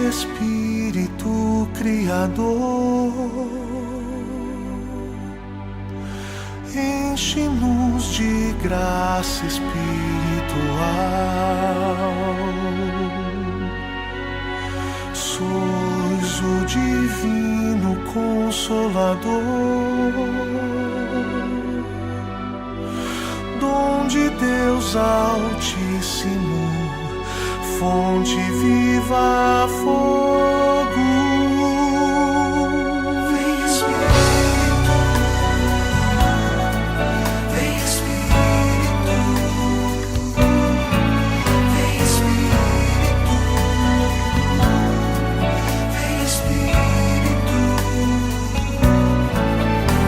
Espírito Criador, enche-nos de graça espiritual. Sois o divino Consolador, dom de Deus Altíssimo, fonte viva, fogo. Vem Espírito, vem Espírito, vem Espírito, vem Espírito,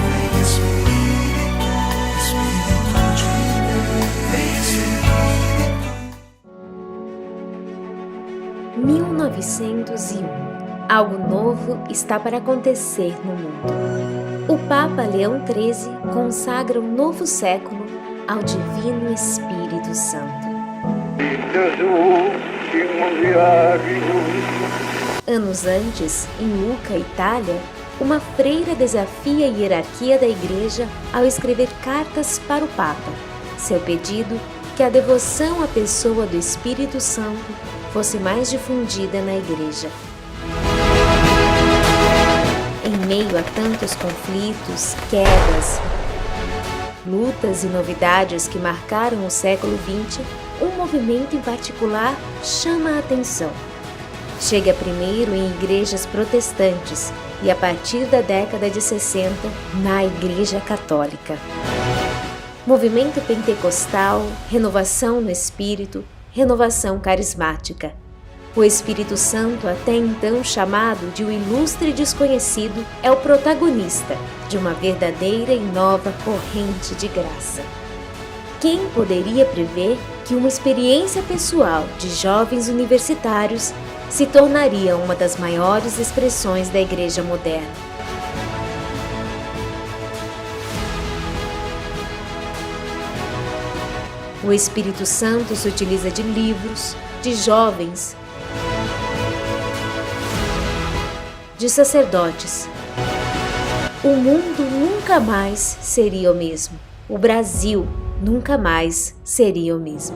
vem Espírito, Espírito de Deus, vem Espírito. 1901. Algo novo está para acontecer no mundo. O Papa Leão XIII consagra um novo século ao Divino Espírito Santo. Anos antes, em Lucca, Itália, uma freira desafia a hierarquia da Igreja ao escrever cartas para o Papa. Seu pedido: que a devoção à pessoa do Espírito Santo fosse mais difundida na Igreja. Em meio a tantos conflitos, quedas, lutas e novidades que marcaram o século XX, um movimento em particular chama a atenção. Chega primeiro em igrejas protestantes e, a partir da década de 60, na Igreja Católica. Movimento pentecostal, renovação no espírito, renovação carismática. O Espírito Santo, até então chamado de o ilustre desconhecido, é o protagonista de uma verdadeira e nova corrente de graça. Quem poderia prever que uma experiência pessoal de jovens universitários se tornaria uma das maiores expressões da Igreja moderna? O Espírito Santo se utiliza de livros, de jovens, de sacerdotes. O mundo nunca mais seria o mesmo. O Brasil nunca mais seria o mesmo.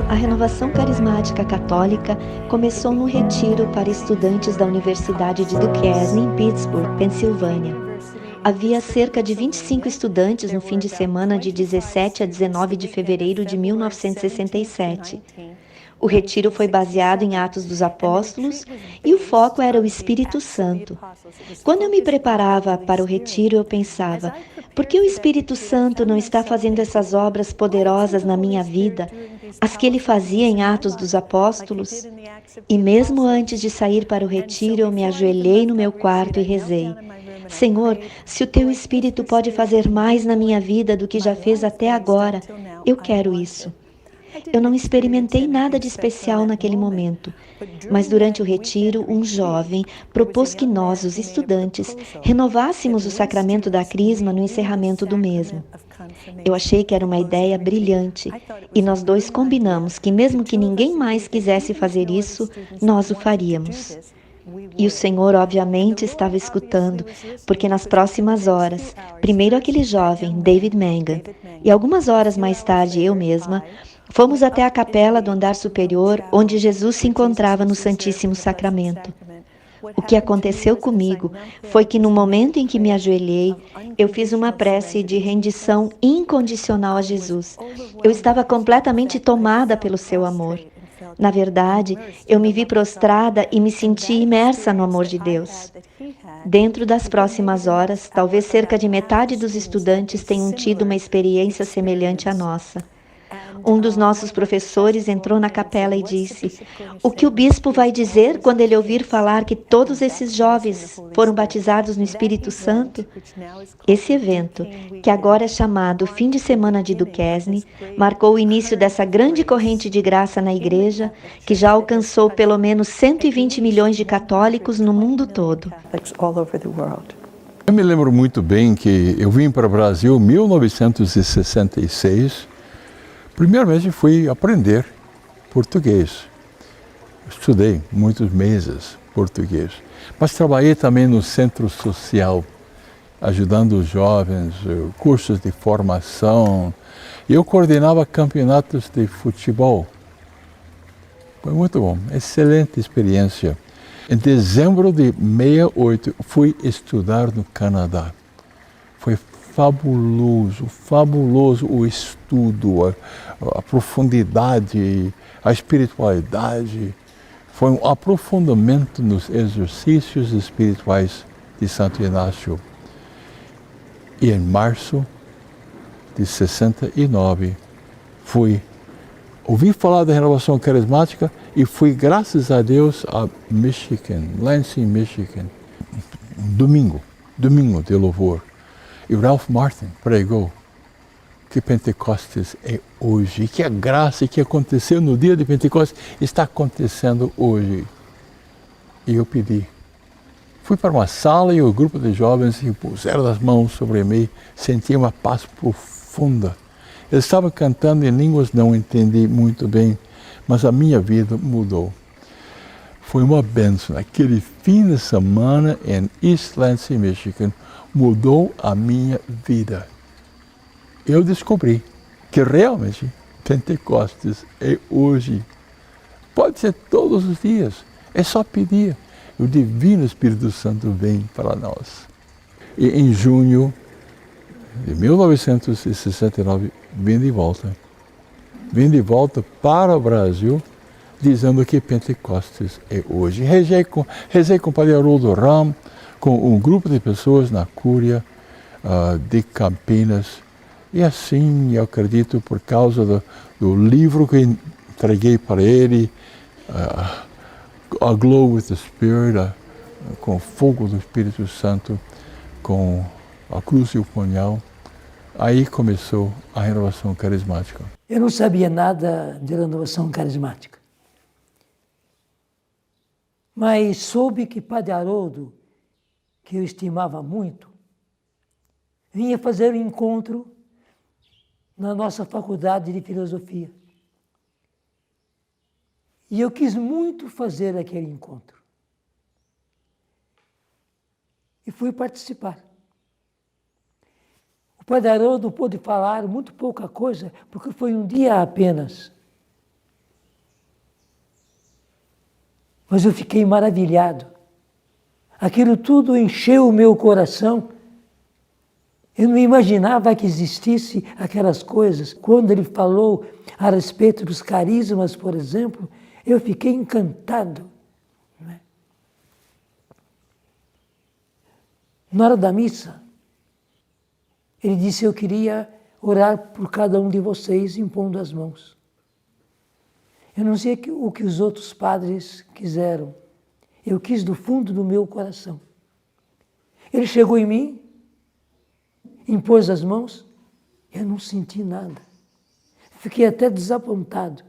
A renovação carismática católica começou num retiro para estudantes da Universidade de Duquesne, em Pittsburgh, Pensilvânia. Havia cerca de 25 estudantes no fim de semana de 17 a 19 de fevereiro de 1967. O retiro foi baseado em Atos dos Apóstolos e o foco era o Espírito Santo. Quando eu me preparava para o retiro, eu pensava: por que o Espírito Santo não está fazendo essas obras poderosas na minha vida, as que ele fazia em Atos dos Apóstolos? E mesmo antes de sair para o retiro, eu me ajoelhei no meu quarto e rezei: Senhor, se o Teu Espírito pode fazer mais na minha vida do que já fez até agora, eu quero isso. Eu não experimentei nada de especial naquele momento, mas durante o retiro, um jovem propôs que nós, os estudantes, renovássemos o sacramento da Crisma no encerramento do mesmo. Eu achei que era uma ideia brilhante, e nós dois combinamos que mesmo que ninguém mais quisesse fazer isso, nós o faríamos. E o Senhor, obviamente, estava escutando, porque nas próximas horas, primeiro aquele jovem, David Mangan, e algumas horas mais tarde eu mesma, fomos até a capela do andar superior, onde Jesus se encontrava no Santíssimo Sacramento. O que aconteceu comigo foi que no momento em que me ajoelhei, eu fiz uma prece de rendição incondicional a Jesus. Eu estava completamente tomada pelo seu amor. Na verdade, eu me vi prostrada e me senti imersa no amor de Deus. Dentro das próximas horas, talvez cerca de metade dos estudantes tenham tido uma experiência semelhante à nossa. Um dos nossos professores entrou na capela e disse: o que o bispo vai dizer quando ele ouvir falar que todos esses jovens foram batizados no Espírito Santo? Esse evento, que agora é chamado Fim de Semana de Duquesne, marcou o início dessa grande corrente de graça na Igreja, que já alcançou pelo menos 120 milhões de católicos no mundo todo. Eu me lembro muito bem que eu vim para o Brasil em 1966, Primeiramente fui aprender português. Estudei muitos meses português, mas trabalhei também no centro social, ajudando os jovens, cursos de formação. Eu coordenava campeonatos de futebol. Foi muito bom, excelente experiência. Em dezembro de 68, fui estudar no Canadá. Foi fabuloso o estudo, a profundidade, a espiritualidade. Foi um aprofundamento nos exercícios espirituais de Santo Inácio. E em março de 69, ouvi falar da renovação carismática e fui, graças a Deus, a Michigan, Lansing, Michigan. Domingo de louvor. E Ralph Martin pregou que Pentecostes é hoje, que a graça que aconteceu no dia de Pentecostes está acontecendo hoje. E eu pedi. Fui para uma sala e o grupo de jovens puseram as mãos sobre mim, senti uma paz profunda. Eles estavam cantando em línguas, não entendi muito bem, mas a minha vida mudou. Foi uma bênção. Aquele fim de semana em East Lansing, Michigan, mudou a minha vida. Eu descobri que realmente Pentecostes é hoje. Pode ser todos os dias, é só pedir. O Divino Espírito Santo vem para nós. E em junho de 1969, vim de volta. Vim de volta para o Brasil, dizendo que Pentecostes é hoje. Rezei com o Padre Haroldo Ram, com um grupo de pessoas na Cúria de Campinas. E assim, eu acredito, por causa do livro que entreguei para ele, A Glow with the Spirit, com o fogo do Espírito Santo, com a cruz e o punhal, aí começou a renovação carismática. Eu não sabia nada de renovação carismática. Mas soube que Padre Haroldo, que eu estimava muito, vinha fazer um encontro na nossa faculdade de filosofia. E eu quis muito fazer aquele encontro. E fui participar. O Padre Haroldo pôde falar muito pouca coisa, porque foi um dia apenas. Mas eu fiquei maravilhado. Aquilo tudo encheu o meu coração. Eu não imaginava que existisse aquelas coisas. Quando ele falou a respeito dos carismas, por exemplo, eu fiquei encantado. Na hora da missa, ele disse: eu queria orar por cada um de vocês impondo as mãos. Eu não sei o que os outros padres quiseram. Eu quis do fundo do meu coração. Ele chegou em mim, impôs as mãos, eu não senti nada. Fiquei até desapontado.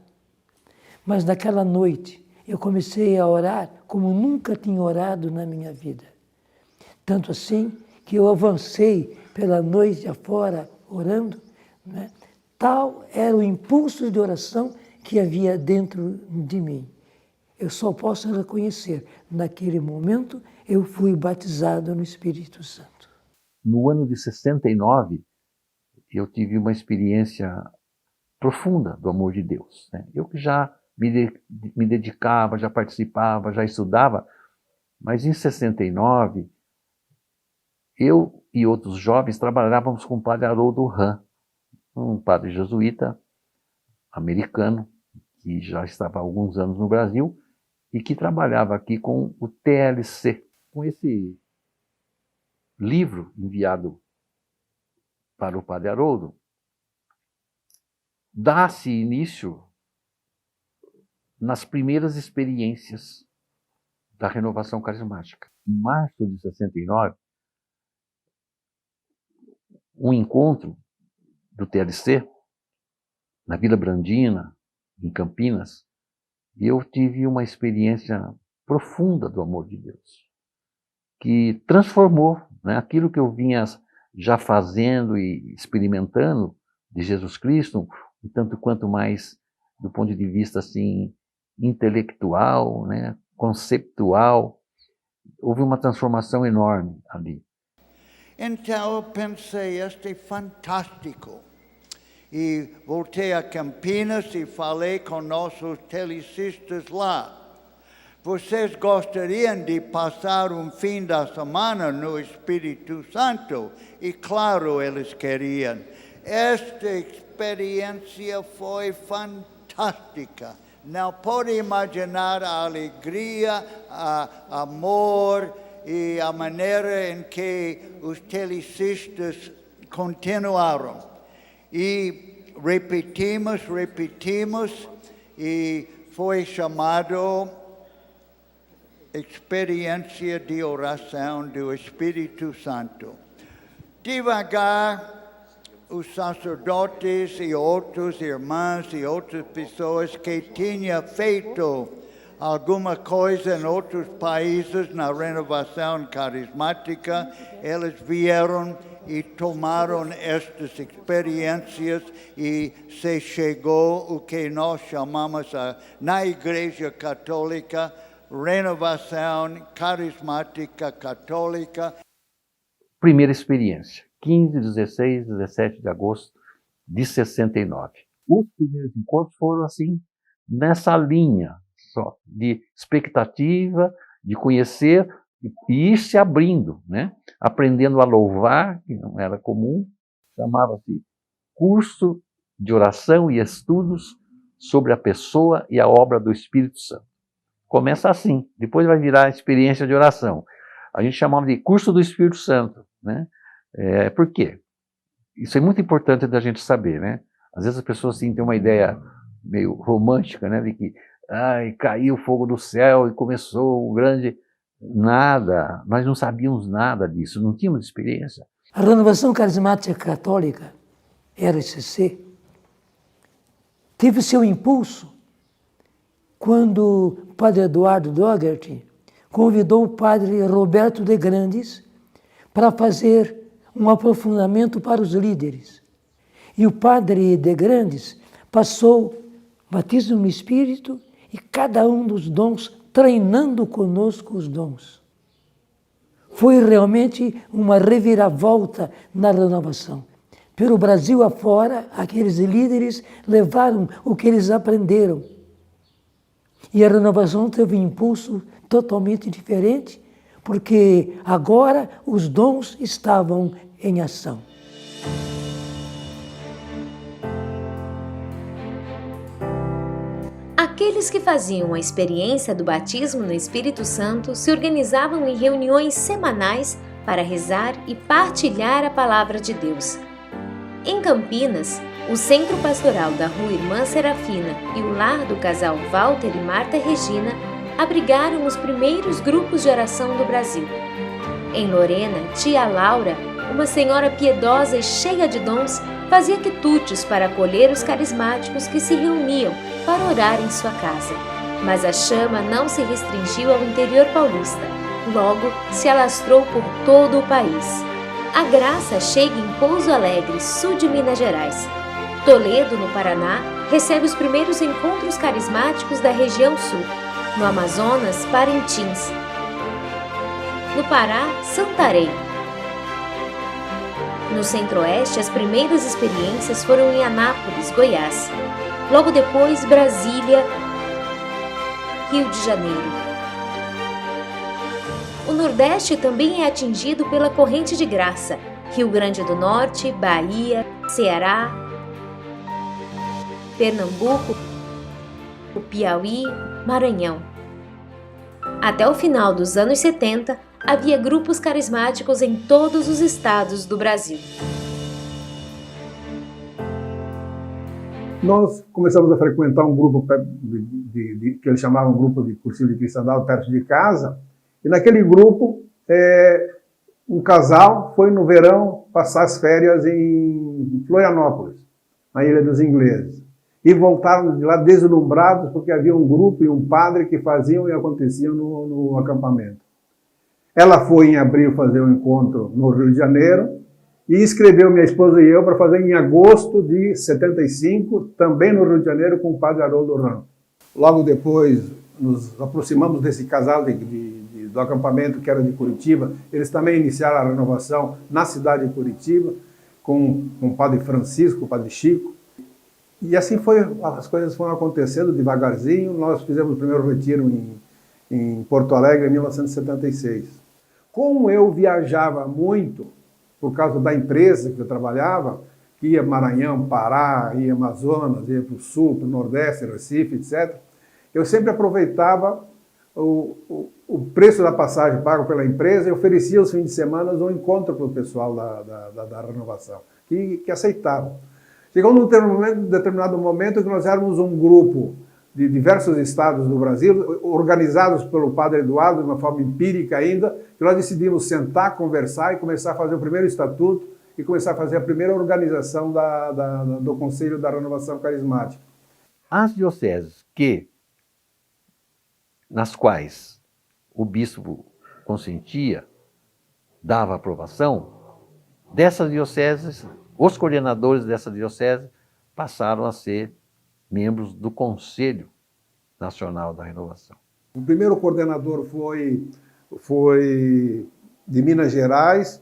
Mas naquela noite eu comecei a orar como nunca tinha orado na minha vida. Tanto assim que eu avancei pela noite afora orando, né? Tal era o impulso de oração que havia dentro de mim. Eu só posso reconhecer, naquele momento eu fui batizado no Espírito Santo. No ano de 69, eu tive uma experiência profunda do amor de Deus, né? Eu que já me dedicava, já participava, já estudava, mas em 69, eu e outros jovens trabalhávamos com o Padre Haroldo Ram, um padre jesuíta americano, que já estava há alguns anos no Brasil e que trabalhava aqui com o TLC. Com esse livro enviado para o Padre Haroldo, dá-se início nas primeiras experiências da renovação carismática. Em março de 69, um encontro do TLC na Vila Brandina, em Campinas, e eu tive uma experiência profunda do amor de Deus, que transformou, né, aquilo que eu vinha já fazendo e experimentando de Jesus Cristo, e tanto quanto mais do ponto de vista assim intelectual, né, conceptual. Houve uma transformação enorme ali. Então eu pensei, este é fantástico. E voltei a Campinas e falei com nossos telecistas lá. Vocês gostariam de passar um fim da semana no Espírito Santo? E claro, eles queriam. Esta experiência foi fantástica. Não pode imaginar a alegria, o amor e a maneira em que os telecistas continuaram. E repetimos, e foi chamado experiência de oração do Espírito Santo. Devagar, os sacerdotes e outros irmãos e outras pessoas que tinham feito alguma coisa em outros países na renovação carismática, eles vieram e tomaram estas experiências e se chegou o que nós chamamos na Igreja Católica renovação carismática católica. Primeira experiência, 15, 16, 17 de agosto de 69. Os primeiros encontros foram assim, nessa linha só, de expectativa, de conhecer e ir se abrindo, né? Aprendendo a louvar, que não era comum, chamava-se Curso de Oração e Estudos sobre a Pessoa e a Obra do Espírito Santo. Começa assim, depois vai virar experiência de oração. A gente chamava de Curso do Espírito Santo, né? Por quê? Isso é muito importante da gente saber, né? Às vezes as pessoas assim, têm uma ideia meio romântica, né? De que caiu o fogo do céu e começou o grande... Nada, nós não sabíamos nada disso, não tínhamos experiência. A Renovação Carismática Católica, RCC, teve seu impulso quando o padre Eduardo Dougherty convidou o padre Roberto de Grandes para fazer um aprofundamento para os líderes. E o padre de Grandes passou batismo no Espírito e cada um dos dons, treinando conosco os dons. Foi realmente uma reviravolta na renovação. Pelo Brasil afora, aqueles líderes levaram o que eles aprenderam. E a renovação teve um impulso totalmente diferente, porque agora os dons estavam em ação. Aqueles que faziam a experiência do batismo no Espírito Santo se organizavam em reuniões semanais para rezar e partilhar a palavra de Deus. Em Campinas, o Centro Pastoral da Rua Irmã Serafina e o lar do casal Walter e Marta Regina abrigaram os primeiros grupos de oração do Brasil. Em Lorena, tia Laura, uma senhora piedosa e cheia de dons, fazia quitutes para acolher os carismáticos que se reuniam para orar em sua casa. Mas a chama não se restringiu ao interior paulista, logo se alastrou por todo o país. A graça chega em Pouso Alegre, sul de Minas Gerais. Toledo, no Paraná, recebe os primeiros encontros carismáticos da região sul. No Amazonas, Parintins. No Pará, Santarém. No Centro-Oeste, as primeiras experiências foram em Anápolis, Goiás. Logo depois, Brasília, Rio de Janeiro. O Nordeste também é atingido pela corrente de graça. Rio Grande do Norte, Bahia, Ceará, Pernambuco, Piauí, Maranhão. Até o final dos anos 70, havia grupos carismáticos em todos os estados do Brasil. Nós começamos a frequentar um grupo que eles chamavam grupo de cursinho de cristandade perto de casa, e naquele grupo um casal foi no verão passar as férias em Florianópolis, na Ilha dos Ingleses, e voltaram de lá deslumbrados porque havia um grupo e um padre que faziam e aconteciam no acampamento. Ela foi em abril fazer um encontro no Rio de Janeiro, e inscreveu minha esposa e eu para fazer em agosto de 75, também no Rio de Janeiro, com o padre Haroldo Ram. Logo depois, nos aproximamos desse casal do acampamento que era de Curitiba. Eles também iniciaram a renovação na cidade de Curitiba, com o padre Francisco, o padre Chico. E assim foi, as coisas foram acontecendo devagarzinho. Nós fizemos o primeiro retiro em Porto Alegre em 1976. Como eu viajava muito, por causa da empresa que eu trabalhava, que ia Maranhão, Pará, ia Amazonas, ia para o Sul, para o Nordeste, Recife, etc., eu sempre aproveitava o preço da passagem pago pela empresa e oferecia aos fins de semana um encontro para o pessoal da renovação, que aceitavam. Chegou num determinado momento que nós éramos um grupo de diversos estados do Brasil, organizados pelo padre Eduardo, de uma forma empírica ainda, que nós decidimos sentar, conversar e começar a fazer o primeiro estatuto e começar a fazer a primeira organização do Conselho da Renovação Carismática. As dioceses nas quais o bispo consentia, dava aprovação, dessas dioceses, os coordenadores dessa diocese passaram a ser membros do Conselho Nacional da Renovação. O primeiro coordenador foi de Minas Gerais,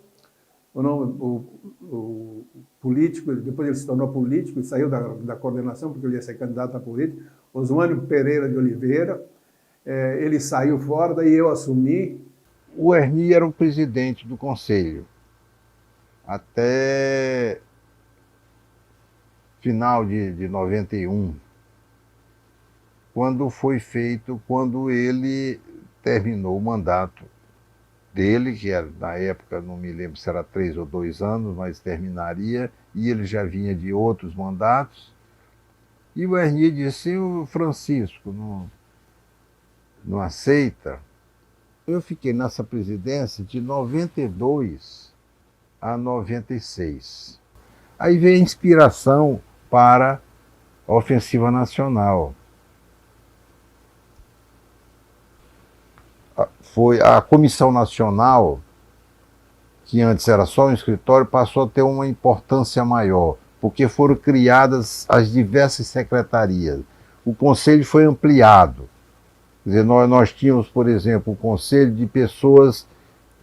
o político, depois ele se tornou político e saiu da coordenação, porque ele ia ser candidato a político, Osmânio Pereira de Oliveira. Ele saiu fora, daí eu assumi. O Ernie era o presidente do conselho até final de 91, quando ele terminou o mandato dele, que era, na época, não me lembro se era 3 ou 2 anos, mas terminaria, e ele já vinha de outros mandatos. E o Ernie disse: o Francisco não aceita. Eu fiquei nessa presidência de 92 a 96. Aí veio a inspiração para a Ofensiva Nacional. Foi a Comissão Nacional, que antes era só um escritório, passou a ter uma importância maior, porque foram criadas as diversas secretarias. O conselho foi ampliado. Quer dizer, nós tínhamos, por exemplo, o conselho de pessoas,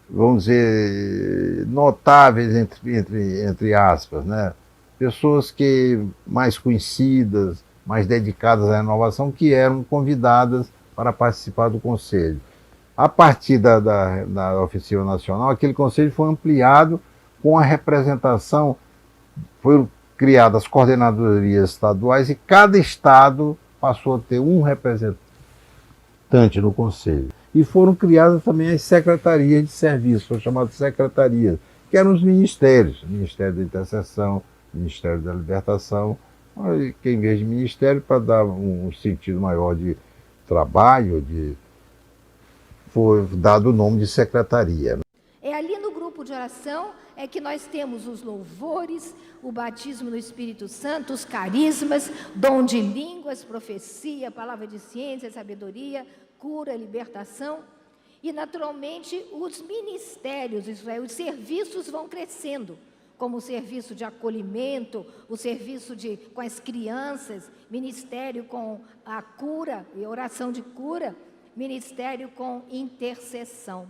vamos dizer, notáveis, entre aspas, né? Pessoas mais conhecidas, mais dedicadas à renovação, que eram convidadas para participar do conselho. A partir da Ofensiva Nacional, aquele conselho foi ampliado com a representação, foram criadas as coordenadorias estaduais e cada estado passou a ter um representante no conselho. E foram criadas também as secretarias de serviço, foram chamadas secretarias, que eram os ministérios, Ministério da Intercessão, Ministério da Libertação, que em vez de ministério, para dar um sentido maior de trabalho, foi dado o nome de secretaria. É ali no grupo de oração é que nós temos os louvores, o batismo no Espírito Santo, os carismas, dom de línguas, profecia, palavra de ciência, sabedoria, cura, libertação. E, naturalmente, os ministérios, isso é, os serviços vão crescendo, como o serviço de acolhimento, o serviço com as crianças, ministério com a cura e oração de cura, ministério com intercessão.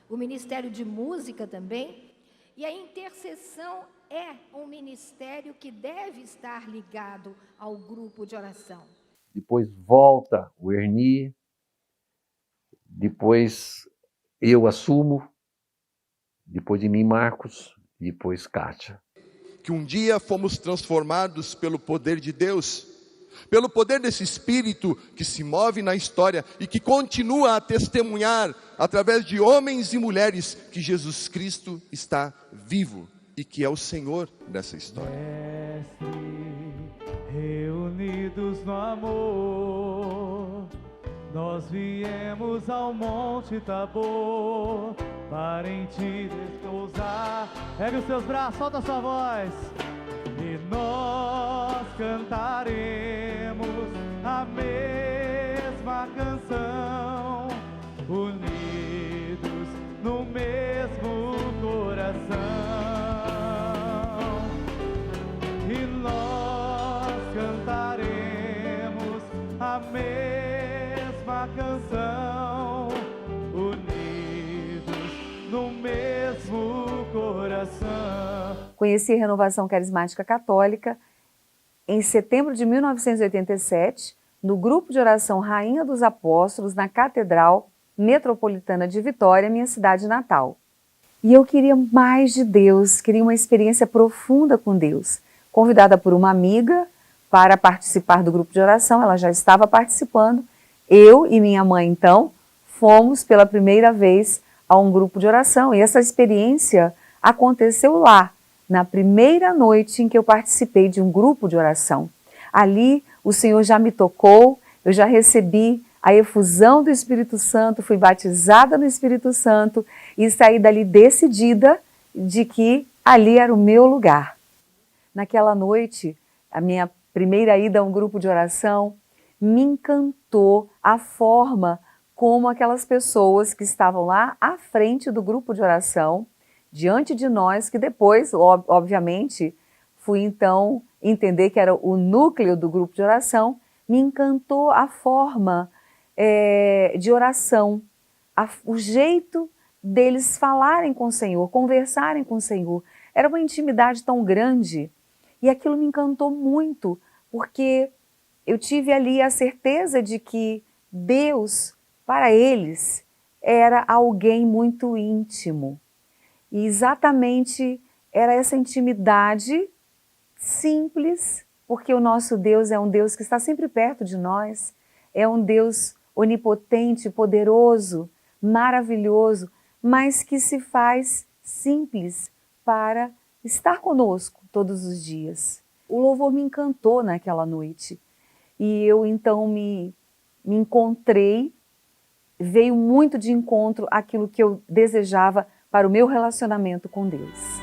O ministério de música também. E a intercessão é um ministério que deve estar ligado ao grupo de oração. Depois volta o Ernie, depois eu assumo, depois de mim Marcos, depois Kátia. Que um dia fomos transformados pelo poder de Deus, pelo poder desse Espírito que se move na história e que continua a testemunhar através de homens e mulheres que Jesus Cristo está vivo e que é o Senhor dessa história. Mestre, reunidos no amor, nós viemos ao Monte Tabor para em ti despousar. Ergue os seus braços, solta a sua voz. E nós cantaremos a mesma canção, unidos no mesmo coração. oração. Conheci a Renovação Carismática Católica em setembro de 1987, no grupo de oração Rainha dos Apóstolos, na Catedral Metropolitana de Vitória, minha cidade natal. E eu queria mais de Deus, queria uma experiência profunda com Deus. Convidada por uma amiga para participar do grupo de oração, ela já estava participando. Eu e minha mãe, então, fomos pela primeira vez a um grupo de oração. E essa experiência aconteceu lá, na primeira noite em que eu participei de um grupo de oração. Ali, o Senhor já me tocou, eu já recebi a efusão do Espírito Santo, fui batizada no Espírito Santo e saí dali decidida de que ali era o meu lugar. Naquela noite, a minha primeira ida a um grupo de oração, me encantou a forma como aquelas pessoas que estavam lá à frente do grupo de oração, diante de nós, que depois, obviamente, fui então entender que era o núcleo do grupo de oração, me encantou a forma de oração, o jeito deles falarem com o Senhor, conversarem com o Senhor. Era uma intimidade tão grande e aquilo me encantou muito, porque eu tive ali a certeza de que Deus, para eles, era alguém muito íntimo. E exatamente era essa intimidade simples, porque o nosso Deus é um Deus que está sempre perto de nós, é um Deus onipotente, poderoso, maravilhoso, mas que se faz simples para estar conosco todos os dias. O louvor me encantou naquela noite e eu então me encontrei, veio muito de encontro àquilo que eu desejava para o meu relacionamento com Deus.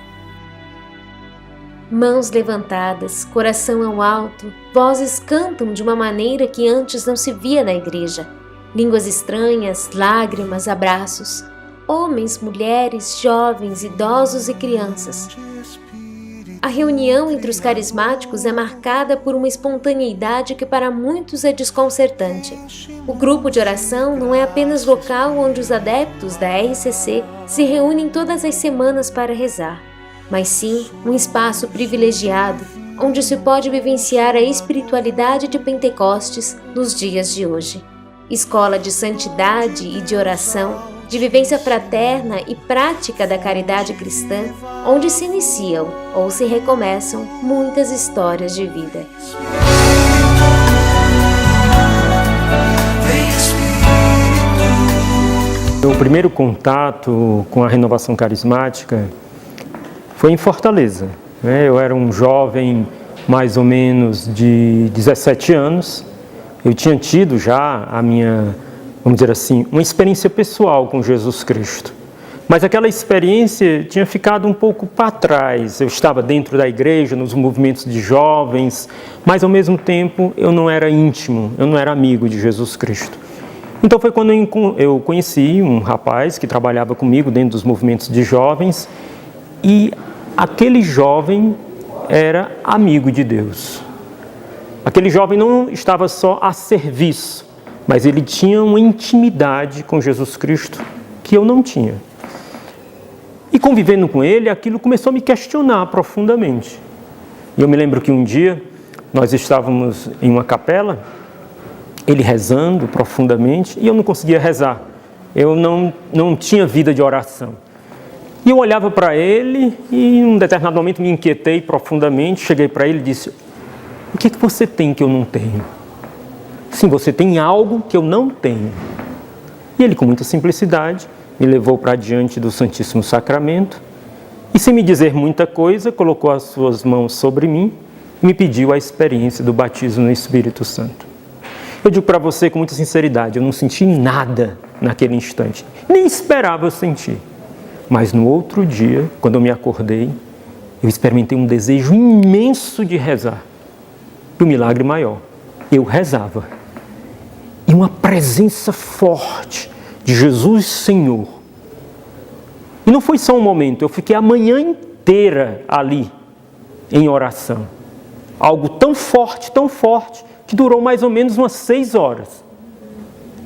Mãos levantadas, coração ao alto, vozes cantam de uma maneira que antes não se via na igreja. Línguas estranhas, lágrimas, abraços. Homens, mulheres, jovens, idosos e crianças. A reunião entre os carismáticos é marcada por uma espontaneidade que para muitos é desconcertante. O grupo de oração não é apenas local onde os adeptos da RCC se reúnem todas as semanas para rezar, mas sim um espaço privilegiado onde se pode vivenciar a espiritualidade de Pentecostes nos dias de hoje. Escola de santidade e de oração, de vivência fraterna e prática da caridade cristã, onde se iniciam ou se recomeçam muitas histórias de vida. O primeiro contato com a renovação carismática foi em Fortaleza. Eu era um jovem mais ou menos de 17 anos. Eu tinha tido já a minha, vamos dizer assim, uma experiência pessoal com Jesus Cristo. Mas aquela experiência tinha ficado um pouco para trás. Eu estava dentro da igreja, nos movimentos de jovens, mas ao mesmo tempo eu não era íntimo, eu não era amigo de Jesus Cristo. Então foi quando eu conheci um rapaz que trabalhava comigo dentro dos movimentos de jovens e aquele jovem era amigo de Deus. Aquele jovem não estava só a serviço, mas ele tinha uma intimidade com Jesus Cristo que eu não tinha. E convivendo com ele, aquilo começou a me questionar profundamente. E eu me lembro que um dia nós estávamos em uma capela, ele rezando profundamente, e eu não conseguia rezar. Eu não tinha vida de oração. E eu olhava para ele e em um determinado momento me inquietei profundamente, cheguei para ele e disse: o que você tem que eu não tenho? Sim, você tem algo que eu não tenho. E ele, com muita simplicidade, me levou para diante do Santíssimo Sacramento e, sem me dizer muita coisa, colocou as suas mãos sobre mim e me pediu a experiência do batismo no Espírito Santo. Eu digo para você com muita sinceridade, eu não senti nada naquele instante, nem esperava sentir. Mas no outro dia, quando eu me acordei, eu experimentei um desejo imenso de rezar. E o milagre maior, eu rezava. E uma presença forte de Jesus Senhor. E não foi só um momento, eu fiquei a manhã inteira ali, em oração. Algo tão forte, que durou mais ou menos umas 6 horas.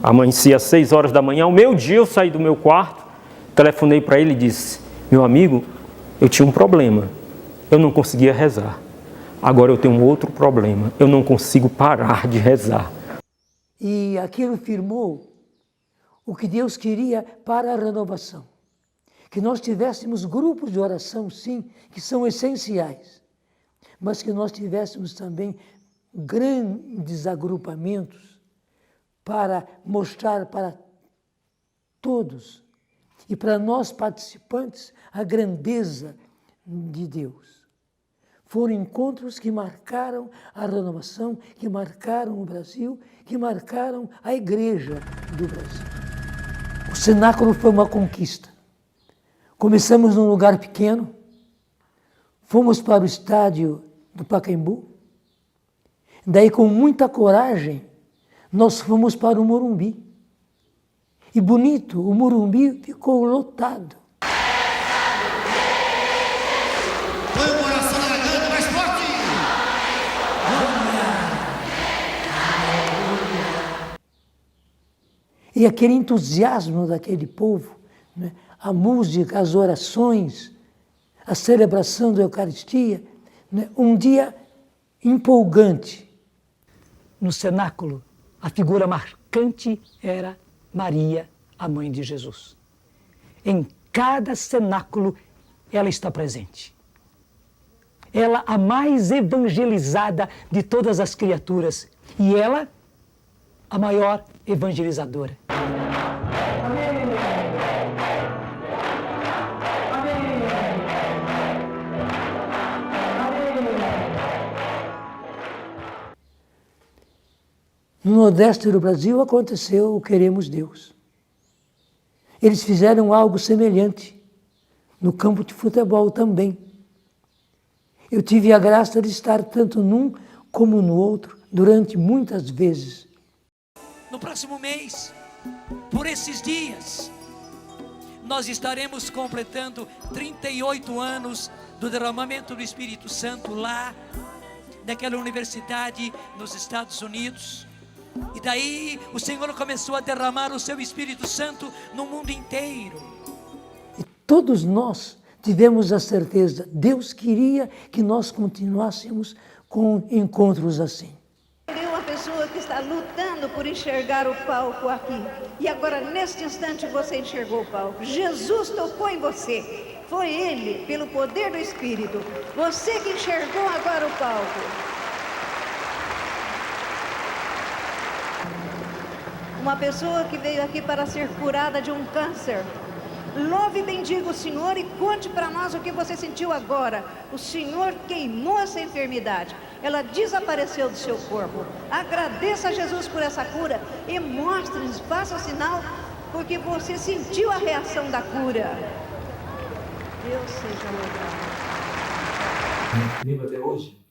Amanheci às 6 horas da manhã, ao meio-dia eu saí do meu quarto, telefonei para ele e disse: meu amigo, eu tinha um problema. Eu não conseguia rezar. Agora eu tenho um outro problema. Eu não consigo parar de rezar. E aquilo firmou o que Deus queria para a renovação. Que nós tivéssemos grupos de oração, sim, que são essenciais, mas que nós tivéssemos também grandes agrupamentos para mostrar para todos e para nós participantes a grandeza de Deus. Foram encontros que marcaram a renovação, que marcaram o Brasil, que marcaram a Igreja do Brasil. O cenáculo foi uma conquista. Começamos num lugar pequeno, fomos para o estádio do Pacaembu, daí com muita coragem nós fomos para o Morumbi. E bonito, o Morumbi ficou lotado. Põe o coração na garganta, mais forte! E aquele entusiasmo daquele povo, né? A música, as orações, a celebração da Eucaristia, né? Um dia empolgante. No cenáculo, a figura marcante era Maria, a mãe de Jesus. Em cada cenáculo, ela está presente. Ela, a mais evangelizada de todas as criaturas, e ela, a maior evangelizadora. No Nordeste do Brasil aconteceu o Queremos Deus. Eles fizeram algo semelhante no campo de futebol também. Eu tive a graça de estar tanto num como no outro durante muitas vezes. No próximo mês, por esses dias, nós estaremos completando 38 anos do derramamento do Espírito Santo lá, naquela universidade nos Estados Unidos. E daí o Senhor começou a derramar o seu Espírito Santo no mundo inteiro. E todos nós tivemos a certeza, Deus queria que nós continuássemos com encontros assim. Uma pessoa que está lutando por enxergar o palco aqui. E agora, neste instante, você enxergou o palco. Jesus tocou em você. Foi Ele, pelo poder do Espírito. Você que enxergou agora o palco. Uma pessoa que veio aqui para ser curada de um câncer. Louve e bendiga o Senhor e conte para nós o que você sentiu agora. O Senhor queimou essa enfermidade. Ela desapareceu do seu corpo. Agradeça a Jesus por essa cura e mostre-nos, faça o sinal, porque você sentiu a reação da cura. Deus seja louvado. Lembro até hoje,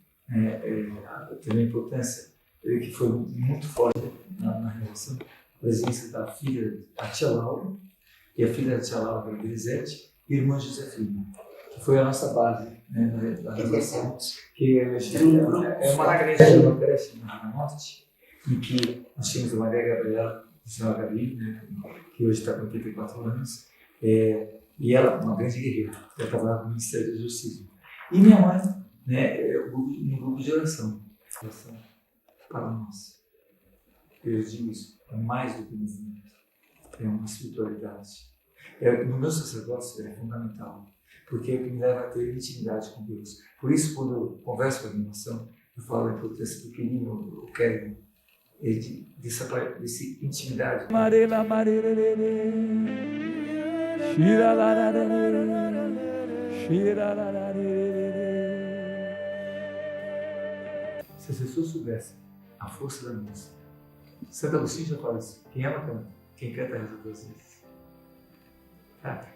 teve a importância que foi muito forte na relação, a presença da filha, a tia Laura, e a filha da tia Laura, a Elisete, e a irmã Josefina, que foi a nossa base, né, da relação, que é uma creche na Norte, em que nós tínhamos a Maria Gabriela, a senhora Gabi, né, que hoje está com 84 anos, e ela, uma grande guerreira, ela trabalhava no Ministério do Justiça. E minha mãe, né, no grupo de oração para nós. Eu digo isso, é mais do que um movimento, é uma espiritualidade. No meu sacerdócio é fundamental, porque é o que me leva a ter intimidade com Deus. Por isso, quando eu converso com a animação, eu falo da importância do querido, o quero, dessa intimidade. Amarela, amarela, shira la la la, shira la la la. Se as pessoas soubessem a força da música, Santo Agostinho já fala isso, quem ama canta, quem canta reza duas vezes.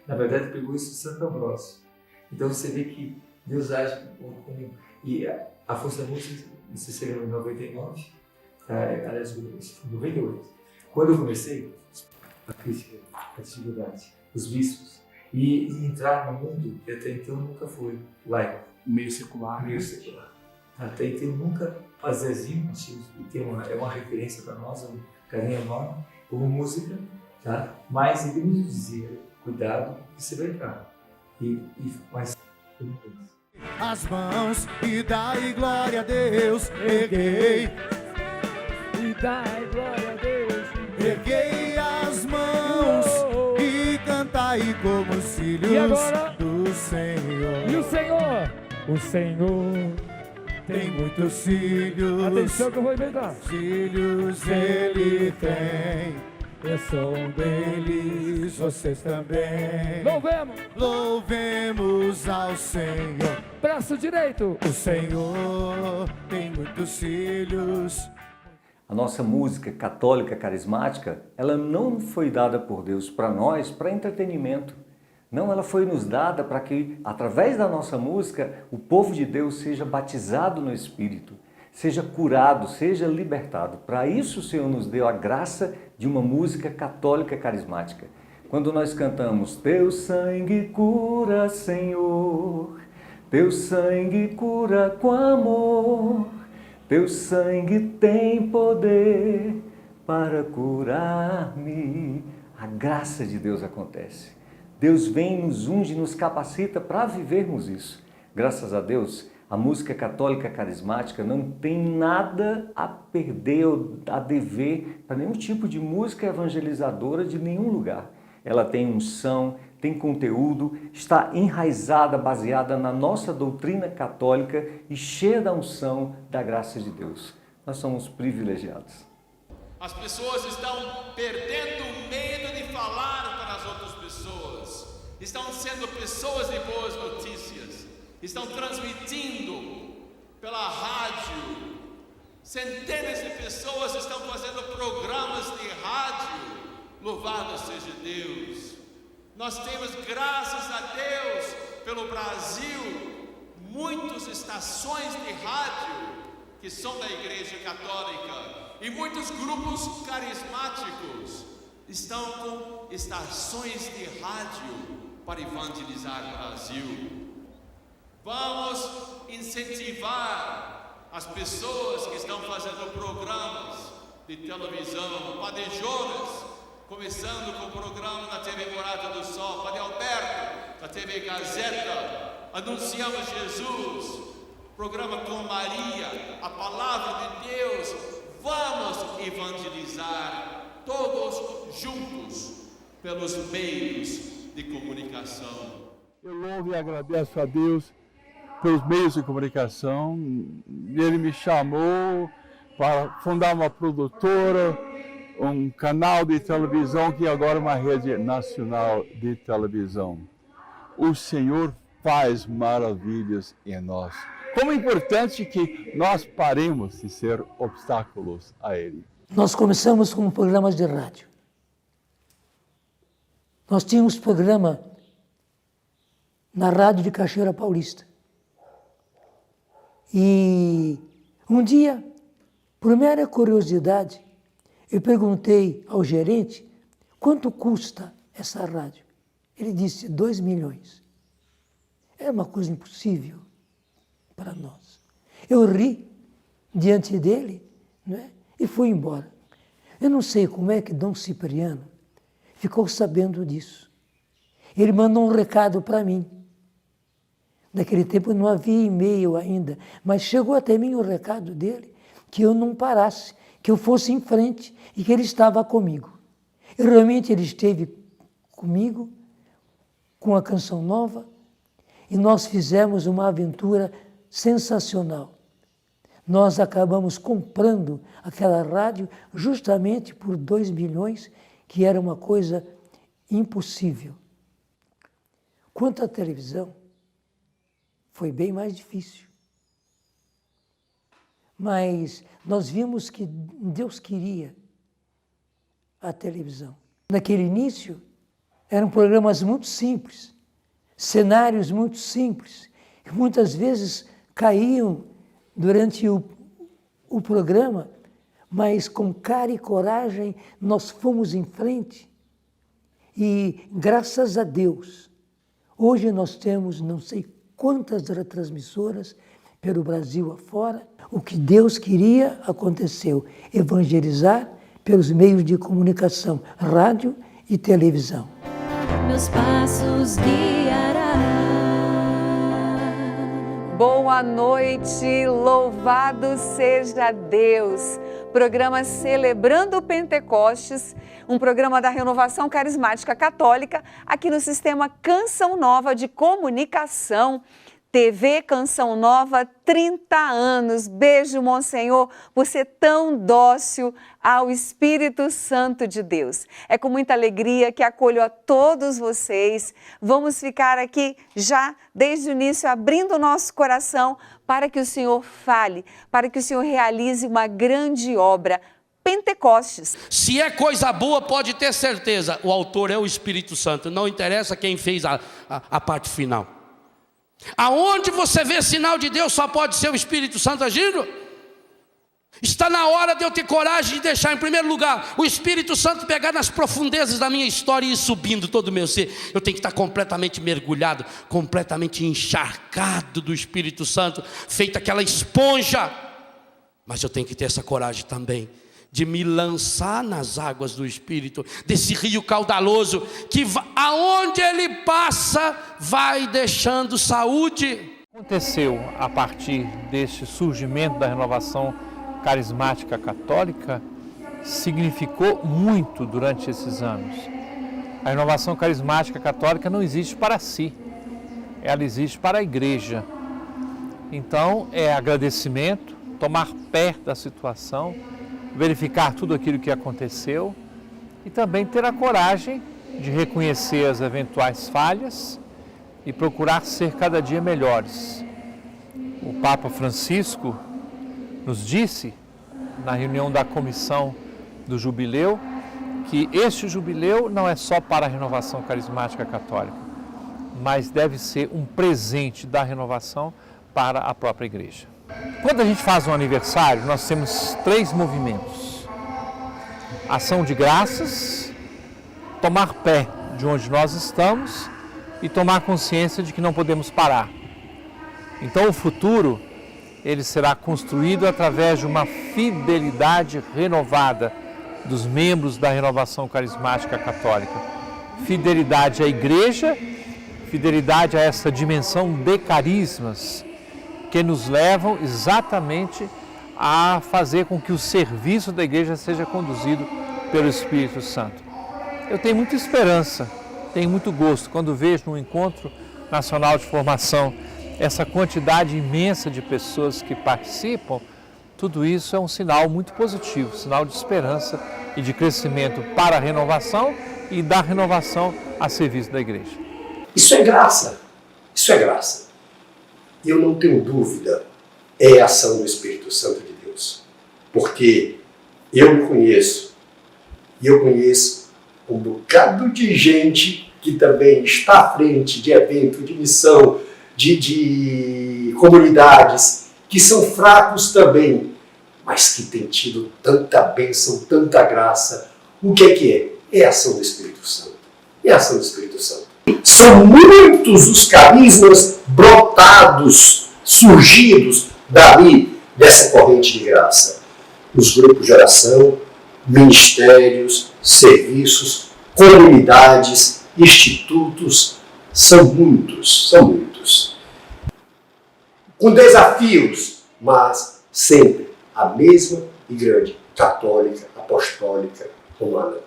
Na verdade, pegou isso de Santo Ambrósio. Então você vê que Deus age e a força da música, você se lembra em 99, aliás, 98. Quando eu comecei, a crítica, a dificuldade, os vícios, e entrar no mundo que até então nunca foi laico. Meio secular. Meio secular. Até então nunca fazia Zezinho, é uma referência para nós, um carinho enorme, como música, tá? Mas ele nos dizia, cuidado que você vai entrar. Mas As mãos e dai glória a Deus, erguei. E dai glória a Deus. Erguei as mãos e cantai como os filhos do Senhor. E o Senhor? O Senhor tem muitos filhos. Atenção que eu vou inventar. Filhos ele tem. Eu sou um deles, vocês também. Louvemos ao Senhor. Braço direito. O Senhor tem muitos filhos. A nossa música católica carismática, ela não foi dada por Deus para nós para entretenimento. Não, ela foi nos dada para que, através da nossa música, o povo de Deus seja batizado no Espírito, seja curado, seja libertado. Para isso o Senhor nos deu a graça de uma música católica carismática. Quando nós cantamos, Teu sangue cura, Senhor, Teu sangue cura com amor, Teu sangue tem poder para curar-me. A graça de Deus acontece. Deus vem, nos unge, nos capacita para vivermos isso. Graças a Deus, a música católica carismática não tem nada a perder ou a dever para nenhum tipo de música evangelizadora de nenhum lugar. Ela tem unção, tem conteúdo, está enraizada, baseada na nossa doutrina católica e cheia da unção da graça de Deus. Nós somos privilegiados. As pessoas estão perdendo o medo de falar para as outras pessoas. Estão sendo pessoas de boas notícias. Estão transmitindo pela rádio. Centenas de pessoas estão fazendo programas de rádio. Louvado seja Deus. Nós temos, graças a Deus, pelo Brasil, muitas estações de rádio que são da Igreja Católica. E muitos grupos carismáticos estão com estações de rádio para evangelizar o Brasil. Vamos incentivar as pessoas que estão fazendo programas de televisão, Padre Jonas, começando com o programa da TV Morada do Sol, Padre Alberto, da TV Gazeta, Anunciamos Jesus, programa com Maria, a Palavra de Deus. Vamos evangelizar todos juntos pelos meios de comunicação. Eu louvo e agradeço a Deus pelos meios de comunicação. Ele me chamou para fundar uma produtora, um canal de televisão que agora é uma rede nacional de televisão. O Senhor faz maravilhas em nós. Como é importante que nós paremos de ser obstáculos a Ele. Nós começamos com programas de rádio. Nós tínhamos programa na rádio de Cachoeira Paulista. E um dia, por mera curiosidade, eu perguntei ao gerente quanto custa essa rádio. Ele disse 2 milhões. Era uma coisa impossível para nós. Eu ri diante dele, né, e fui embora. Eu não sei como é que Dom Cipriano ficou sabendo disso. Ele mandou um recado para mim. Naquele tempo não havia e-mail ainda, mas chegou até mim o recado dele que eu não parasse, que eu fosse em frente e que ele estava comigo. E realmente ele esteve comigo com a Canção Nova e nós fizemos uma aventura sensacional. Nós acabamos comprando aquela rádio justamente por 2 milhões, que era uma coisa impossível. Quanto à televisão, foi bem mais difícil. Mas nós vimos que Deus queria a televisão. Naquele início, eram programas muito simples, cenários muito simples, que muitas vezes caíam durante o programa, mas com cara e coragem nós fomos em frente. E graças a Deus, hoje nós temos não sei quantas retransmissoras pelo Brasil afora. O que Deus queria aconteceu, evangelizar pelos meios de comunicação, rádio e televisão. Meus passos guiará. Boa noite, louvado seja Deus. Programa Celebrando Pentecostes, um programa da Renovação Carismática Católica, aqui no Sistema Canção Nova de Comunicação. TV Canção Nova, 30 anos. Beijo, Monsenhor, por ser tão dócil ao Espírito Santo de Deus. É com muita alegria que acolho a todos vocês. Vamos ficar aqui já, desde o início, abrindo o nosso coração para que o Senhor fale, para que o Senhor realize uma grande obra. Pentecostes. Se é coisa boa, pode ter certeza, o autor é o Espírito Santo. Não interessa quem fez a parte final. Aonde você vê sinal de Deus, só pode ser o Espírito Santo agindo. Está na hora de eu ter coragem de deixar, em primeiro lugar, o Espírito Santo pegar nas profundezas da minha história e ir subindo todo o meu ser. Eu tenho que estar completamente mergulhado, completamente encharcado do Espírito Santo, feito aquela esponja. Mas eu tenho que ter essa coragem também de me lançar nas águas do Espírito, desse rio caudaloso, que aonde ele passa, vai deixando saúde. Aconteceu a partir deste surgimento da renovação carismática católica, significou muito durante esses anos. A renovação carismática católica não existe para si, ela existe para a igreja. Então é agradecimento, tomar pé da situação, verificar tudo aquilo que aconteceu e também ter a coragem de reconhecer as eventuais falhas e procurar ser cada dia melhores. O Papa Francisco nos disse, na reunião da comissão do jubileu, que este jubileu não é só para a renovação carismática católica, mas deve ser um presente da renovação para a própria igreja. Quando a gente faz um aniversário, nós temos 3 movimentos: ação de graças, tomar pé de onde nós estamos e tomar consciência de que não podemos parar. Então o futuro, ele será construído através de uma fidelidade renovada dos membros da renovação carismática católica. Fidelidade à igreja, fidelidade a essa dimensão de carismas, que nos levam exatamente a fazer com que o serviço da igreja seja conduzido pelo Espírito Santo. Eu tenho muita esperança, tenho muito gosto quando vejo no Encontro Nacional de Formação essa quantidade imensa de pessoas que participam. Tudo isso é um sinal muito positivo, sinal de esperança e de crescimento para a renovação e da renovação a serviço da igreja. Isso é graça, isso é graça. E eu não tenho dúvida, é a ação do Espírito Santo de Deus. Porque eu me conheço, e eu conheço um bocado de gente que também está à frente de evento, de missão, de comunidades, que são fracos também, mas que têm tido tanta bênção, tanta graça. O que é? É a ação do Espírito Santo. É a ação do Espírito Santo. São muitos os carismas brotados, surgidos dali, dessa corrente de graça. Os grupos de oração, ministérios, serviços, comunidades, institutos, são muitos, são muitos. Com desafios, mas sempre a mesma e grande, católica, apostólica, romana.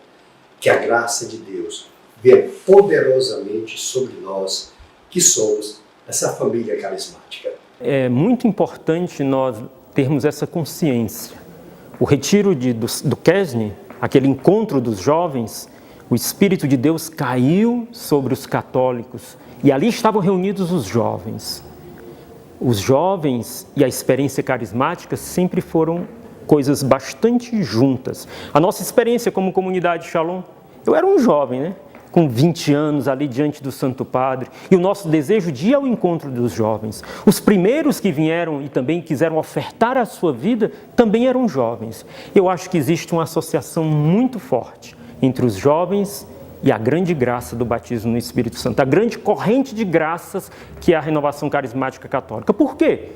Que a graça de Deus venha poderosamente sobre nós, que somos essa família carismática. É muito importante nós termos essa consciência. O retiro do Quesne, aquele encontro dos jovens, o Espírito de Deus caiu sobre os católicos e ali estavam reunidos os jovens. Os jovens e a experiência carismática sempre foram coisas bastante juntas. A nossa experiência como comunidade Shalom, eu era um jovem, né? Com 20 anos ali diante do Santo Padre, e o nosso desejo de ir ao encontro dos jovens. Os primeiros que vieram e também quiseram ofertar a sua vida também eram jovens. Eu acho que existe uma associação muito forte entre os jovens e a grande graça do batismo no Espírito Santo, a grande corrente de graças que é a renovação carismática católica. Por quê?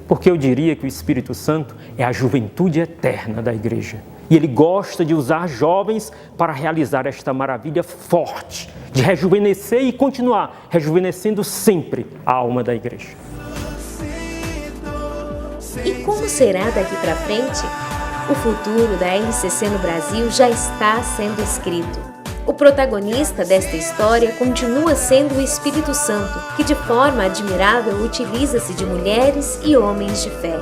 Porque eu diria que o Espírito Santo é a juventude eterna da igreja. E ele gosta de usar jovens para realizar esta maravilha forte, de rejuvenescer e continuar rejuvenescendo sempre a alma da igreja. E como será daqui para frente? O futuro da RCC no Brasil já está sendo escrito. O protagonista desta história continua sendo o Espírito Santo, que de forma admirável utiliza-se de mulheres e homens de fé.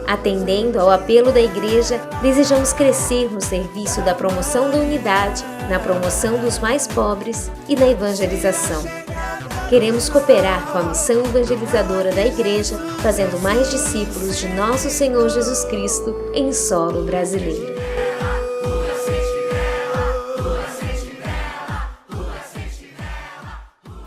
Atendendo ao apelo da Igreja, desejamos crescer no serviço da promoção da unidade, na promoção dos mais pobres e na evangelização. Queremos cooperar com a missão evangelizadora da Igreja, fazendo mais discípulos de nosso Senhor Jesus Cristo em solo brasileiro.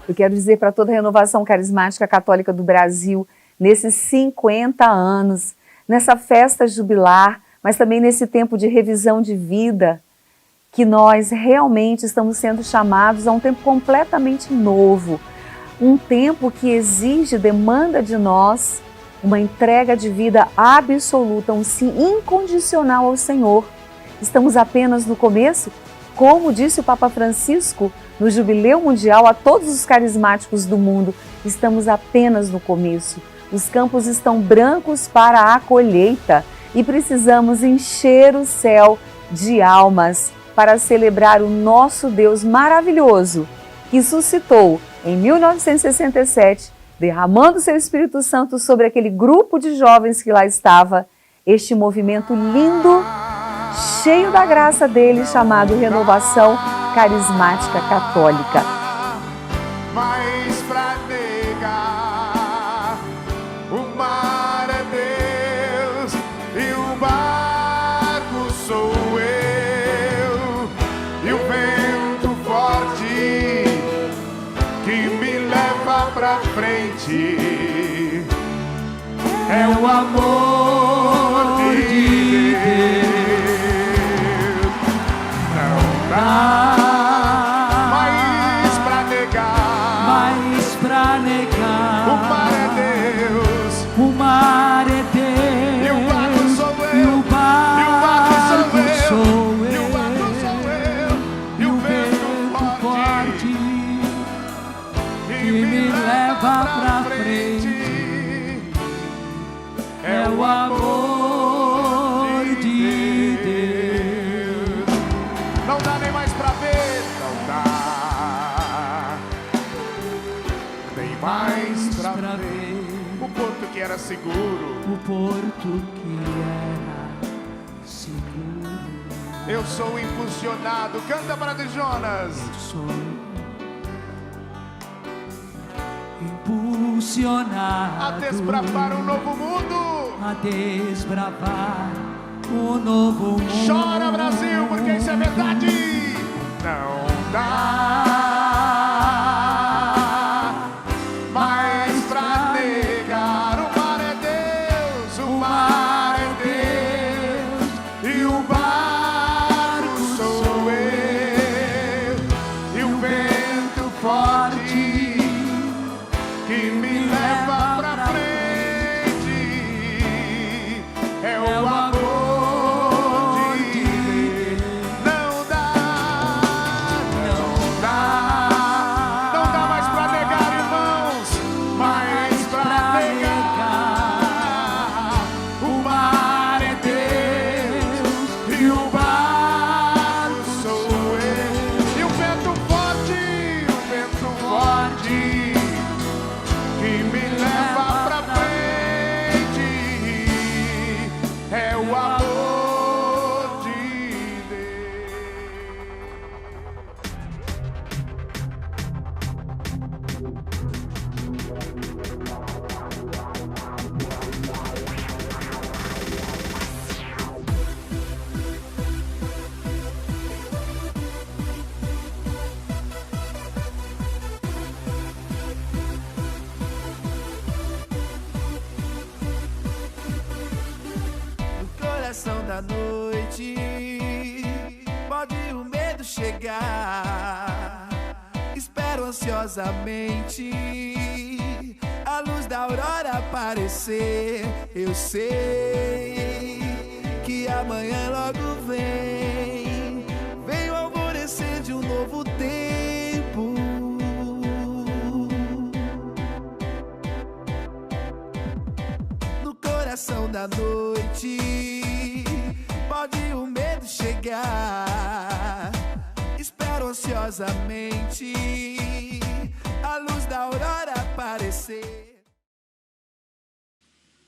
Eu quero dizer para toda a renovação carismática católica do Brasil, nesses 50 anos, nessa festa jubilar, mas também nesse tempo de revisão de vida, que nós realmente estamos sendo chamados a um tempo completamente novo, um tempo que exige, demanda de nós uma entrega de vida absoluta, um sim incondicional ao Senhor. Estamos apenas no começo? Como disse o Papa Francisco no Jubileu Mundial a todos os carismáticos do mundo, estamos apenas no começo. Os campos estão brancos para a colheita e precisamos encher o céu de almas para celebrar o nosso Deus maravilhoso, que suscitou em 1967, derramando seu Espírito Santo sobre aquele grupo de jovens que lá estava, este movimento lindo, cheio da graça dele, chamado Renovação Carismática Católica. Mas pra negar, o mar é Deus e o barco sou eu, e o vento forte que me leva pra frente é o amor de Deus. Não dá mais pra negar, o mar é Deus, o mar é Deus, e o barco sou eu, e o barco sou eu, e o barco sou eu, e o vento forte que me leva pra frente é o amor de Deus. Não dá nem mais pra ver, não dá nem mais pra ver. O porto que era seguro, o porto que era seguro. Eu sou impulsionado, canta para de Jonas. Eu sou impulsionado A desbravar um novo mundo, a desbravar um novo mundo. Chora Brasil, porque isso é verdade. Não dá mais pra negar, o mar é Deus, o mar é Deus, e o barco sou eu, e o vento forte que me leva pra frente é o amor de Deus. Não dá mais pra negar, irmãos, mais pra negar. O mar é Deus e o barco sou eu, e o vento forte que me leva pra frente é o amor de Deus. No coração da noite pode o medo chegar. Espero ansiosamente a luz da aurora aparecer. Eu sei que amanhã logo vem o alvorecer de um novo tempo. No coração da noite, pode o medo chegar. Espero ansiosamente a luz da aurora aparecer.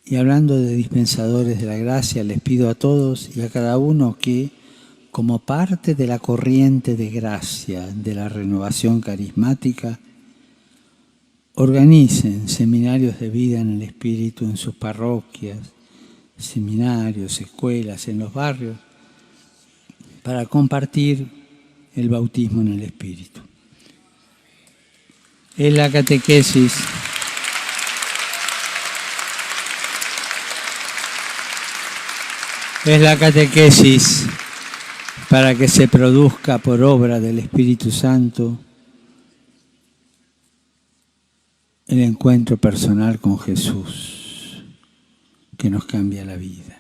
Y hablando de dispensadores de la gracia, les pido a todos y a cada uno que, como parte de la corriente de gracia de la renovación carismática, organicen seminarios de vida en el Espíritu en sus parroquias, seminarios, escuelas, en los barrios, para compartir el bautismo en el Espíritu. Es la catequesis para que se produzca por obra del Espíritu Santo el encuentro personal con Jesús, que nos cambia la vida.